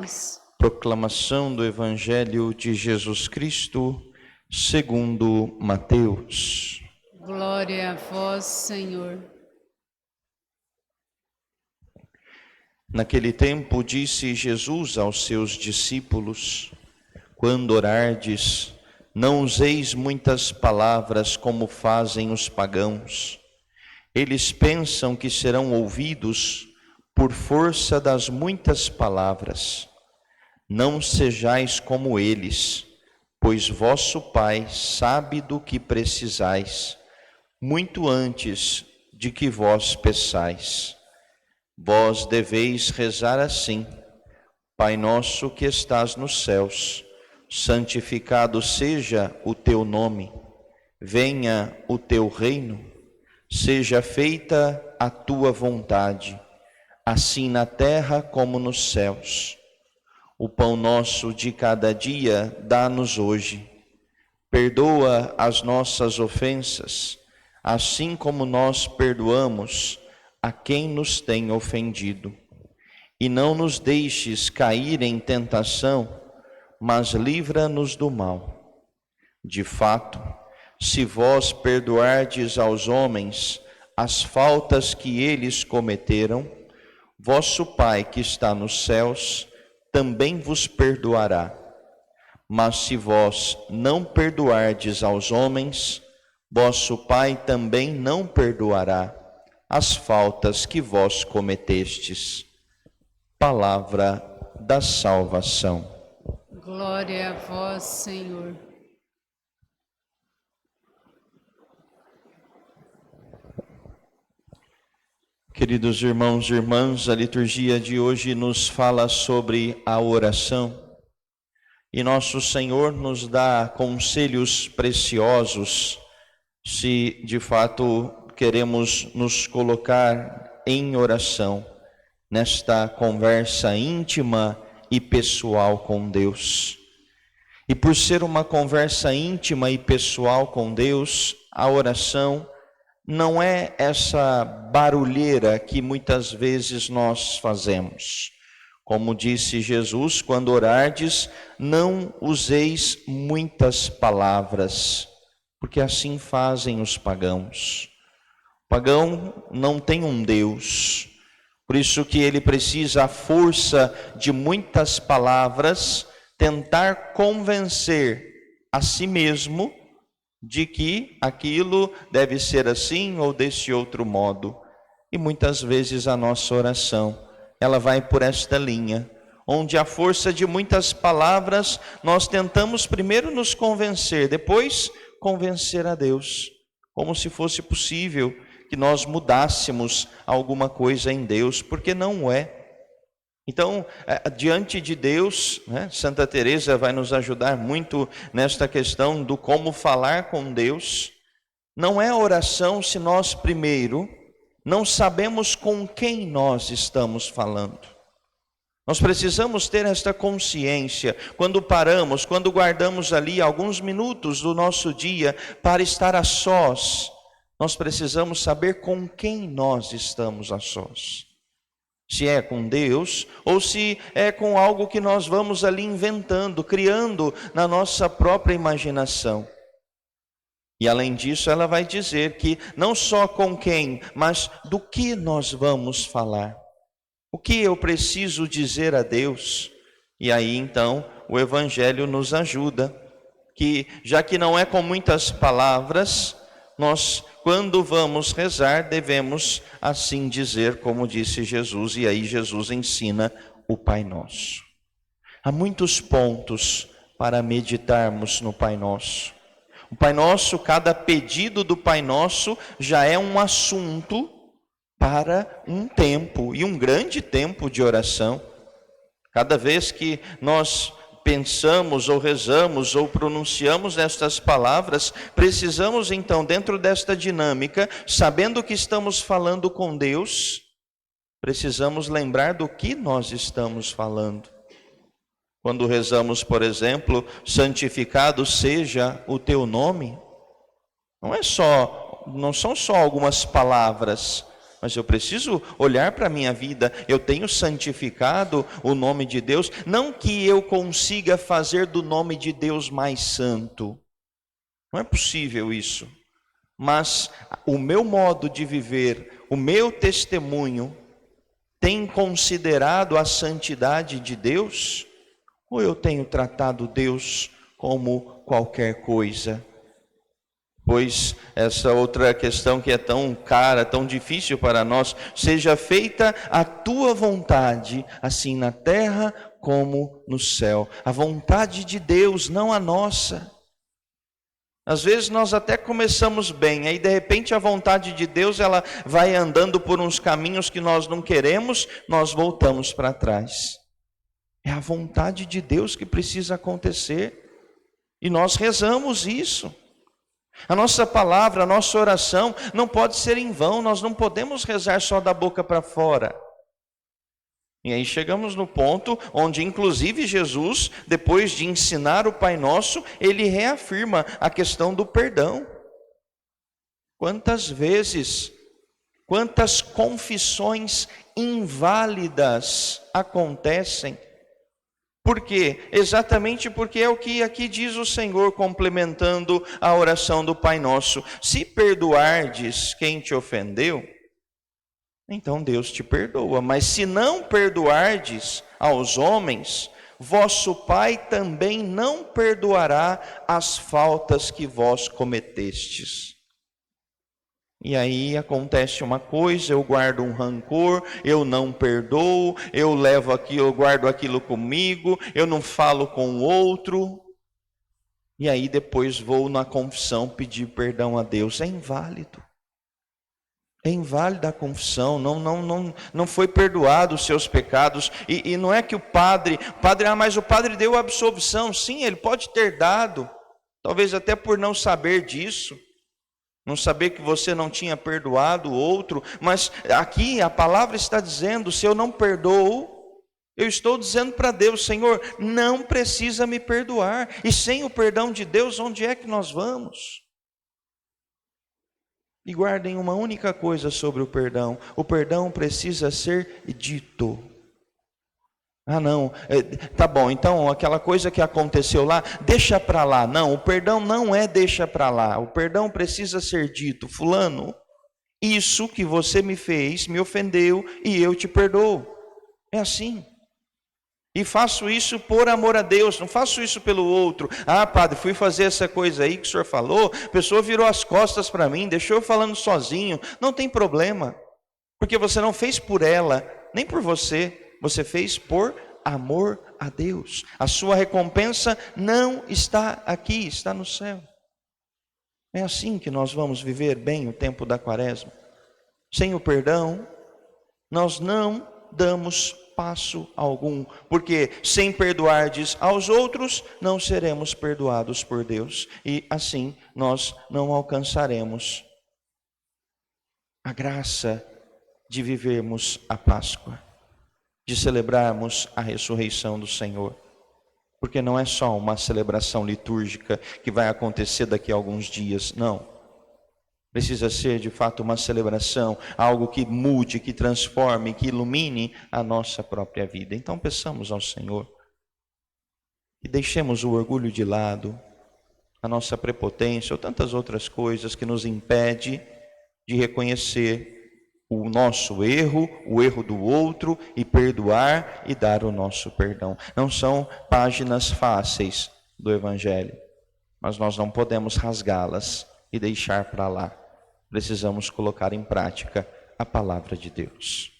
nós. Proclamação do Evangelho de Jesus Cristo, segundo Mateus. Glória a vós, Senhor. Naquele tempo disse Jesus aos seus discípulos: quando orardes, não useis muitas palavras como fazem os pagãos. Eles pensam que serão ouvidos por força das muitas palavras. Não sejais como eles, pois vosso Pai sabe do que precisais, muito antes de que vós peçais. Vós deveis rezar assim: Pai nosso que estás nos céus, santificado seja o teu nome. Venha o teu reino. Seja feita a tua vontade, assim na terra como nos céus. O pão nosso de cada dia dá-nos hoje. Perdoa as nossas ofensas, assim como nós perdoamos a quem nos tem ofendido. E não nos deixes cair em tentação, mas livra-nos do mal. De fato, se vós perdoardes aos homens as faltas que eles cometeram, vosso Pai que está nos céus também vos perdoará. Mas se vós não perdoardes aos homens, vosso Pai também não perdoará as faltas que vós cometestes. Palavra da salvação. Glória a vós, Senhor. Queridos irmãos e irmãs, a liturgia de hoje nos fala sobre a oração. E nosso Senhor nos dá conselhos preciosos se de fato queremos nos colocar em oração, nesta conversa íntima e pessoal com Deus. E por ser uma conversa íntima e pessoal com Deus, a oração não é essa barulheira que muitas vezes nós fazemos. Como disse Jesus, quando orardes, não useis muitas palavras, porque assim fazem os pagãos. O pagão não tem um Deus, por isso que ele precisa, à força de muitas palavras, tentar convencer a si mesmo de que aquilo deve ser assim ou desse outro modo. E muitas vezes a nossa oração, ela vai por esta linha, onde à força de muitas palavras nós tentamos primeiro nos convencer, depois convencer a Deus, como se fosse possível que nós mudássemos alguma coisa em Deus, porque não é. Então, diante de Deus, Santa Teresa vai nos ajudar muito nesta questão do como falar com Deus. Não é oração se nós primeiro não sabemos com quem nós estamos falando. Nós precisamos ter esta consciência quando paramos, quando guardamos ali alguns minutos do nosso dia para estar a sós. Nós precisamos saber com quem nós estamos a sós. Se é com Deus ou se é com algo que nós vamos ali inventando, criando na nossa própria imaginação. E além disso, ela vai dizer que não só com quem, mas do que nós vamos falar. O que eu preciso dizer a Deus? E aí então o Evangelho nos ajuda, que já que não é com muitas palavras, nós, quando vamos rezar, devemos assim dizer, como disse Jesus, e aí Jesus ensina o Pai Nosso. Há muitos pontos para meditarmos no Pai Nosso. O Pai Nosso, cada pedido do Pai Nosso já é um assunto para um tempo, e um grande tempo de oração. Cada vez que nós pensamos ou rezamos ou pronunciamos estas palavras, precisamos então, dentro desta dinâmica, sabendo que estamos falando com Deus, precisamos lembrar do que nós estamos falando. Quando rezamos, por exemplo, santificado seja o teu nome, não são só algumas palavras, mas eu preciso olhar para a minha vida. Eu tenho santificado o nome de Deus, não que eu consiga fazer do nome de Deus mais santo, não é possível isso, mas o meu modo de viver, o meu testemunho, tem considerado a santidade de Deus? Ou eu tenho tratado Deus como qualquer coisa? Pois essa outra questão que é tão cara, tão difícil para nós: seja feita a tua vontade, assim na terra como no céu. A vontade de Deus, não a nossa. Às vezes nós até começamos bem, aí de repente a vontade de Deus, ela vai andando por uns caminhos que nós não queremos, nós voltamos para trás. É a vontade de Deus que precisa acontecer, e nós rezamos isso. A nossa palavra, a nossa oração não pode ser em vão, nós não podemos rezar só da boca para fora. E aí chegamos no ponto onde inclusive Jesus, depois de ensinar o Pai Nosso, ele reafirma a questão do perdão. Quantas vezes, quantas confissões inválidas acontecem? Por quê? Exatamente porque é o que aqui diz o Senhor, complementando a oração do Pai Nosso: se perdoardes quem te ofendeu, então Deus te perdoa. Mas se não perdoardes aos homens, vosso Pai também não perdoará as faltas que vós cometestes. E aí acontece uma coisa: eu guardo um rancor, eu não perdoo, eu levo aquilo, eu guardo aquilo comigo, eu não falo com o outro. E aí depois vou na confissão pedir perdão a Deus. É inválido. É inválida a confissão, não foi perdoado os seus pecados. E não é que o padre, mas o padre deu absolvição. Sim, ele pode ter dado, talvez até por não saber disso, não saber que você não tinha perdoado o outro. Mas aqui a palavra está dizendo: se eu não perdoo, eu estou dizendo para Deus: Senhor, não precisa me perdoar. E sem o perdão de Deus, onde é que nós vamos? E guardem uma única coisa sobre o perdão: o perdão precisa ser dito. Ah não, tá bom, então aquela coisa que aconteceu lá, deixa para lá. Não, o perdão não é deixa para lá, o perdão precisa ser dito: fulano, isso que você me fez, me ofendeu, e eu te perdoo. É assim. E faço isso por amor a Deus, não faço isso pelo outro. Ah, padre, fui fazer essa coisa aí que o senhor falou, a pessoa virou as costas para mim, deixou eu falando sozinho. Não tem problema, porque você não fez por ela, nem por você, você fez por amor a Deus. A sua recompensa não está aqui, está no céu. É assim que nós vamos viver bem o tempo da Quaresma. Sem o perdão, nós não damos passo algum, porque sem perdoardes aos outros, não seremos perdoados por Deus, e assim nós não alcançaremos a graça de vivermos a Páscoa, de celebrarmos a ressurreição do Senhor, porque não é só uma celebração litúrgica que vai acontecer daqui a alguns dias, não. Precisa ser de fato uma celebração, algo que mude, que transforme, que ilumine a nossa própria vida. Então peçamos ao Senhor e deixemos o orgulho de lado, a nossa prepotência ou tantas outras coisas que nos impede de reconhecer o nosso erro, o erro do outro, e perdoar e dar o nosso perdão. Não são páginas fáceis do Evangelho, mas nós não podemos rasgá-las e deixar para lá. Precisamos colocar em prática a palavra de Deus.